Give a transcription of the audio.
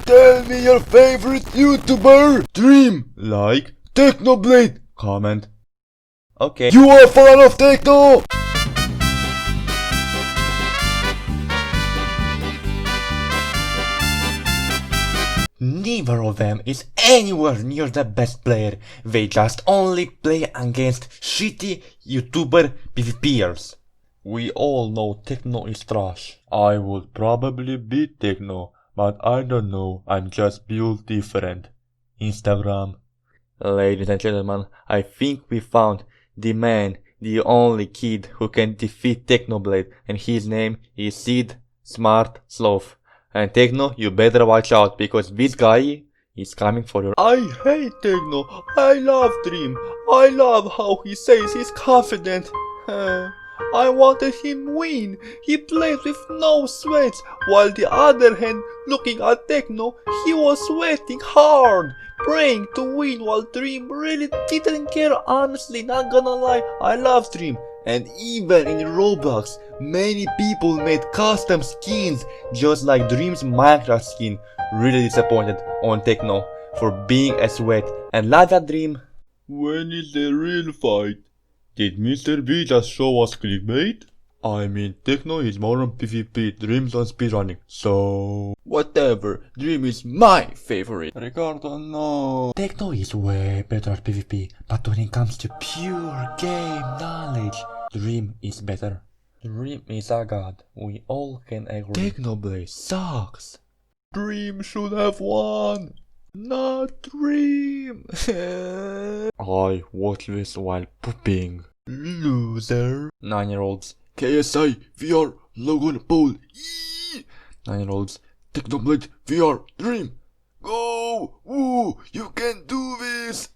Tell me your favorite YouTuber. Dream. Like. Technoblade. Comment. Okay. You are a fan of techno. Neither of them is anywhere near the best player. They just only play against shitty YouTuber PvPers. We all know techno is trash. I would probably beat techno, but I don't know. I'm just built different. Instagram. Ladies and gentlemen, I think we found the man, the only kid who can defeat Technoblade, and his name is Sid Smart Sloth. And Techno, you better watch out, because this guy is coming for your— I hate techno. I love Dream. I love how he says he's confident. I wanted him win. He plays with no sweats, while the other hand, looking at techno, he was sweating hard, praying to win, while Dream really didn't care. Honestly, not gonna lie, I love Dream. And even in Roblox, many people made custom skins just like Dream's Minecraft skin. Really disappointed on Techno for being a sweat. And love that Dream. When is the real fight? Did Mr. B just show us clickbait? I mean, Techno is more on PvP, Dream's on speedrunning, so... Whatever, Dream is my favorite. Ricardo, no. Techno is way better at PvP, but when it comes to pure game knowledge, Dream is better. Dream is a god, we all can agree. Technoblade sucks. Dream should have won. Not Dream. I watch this while pooping. Loser. 9-year-olds. KSI VR Logan Paul. 9-year-olds. Technoblade VR Dream. Go! Woo! You can do this!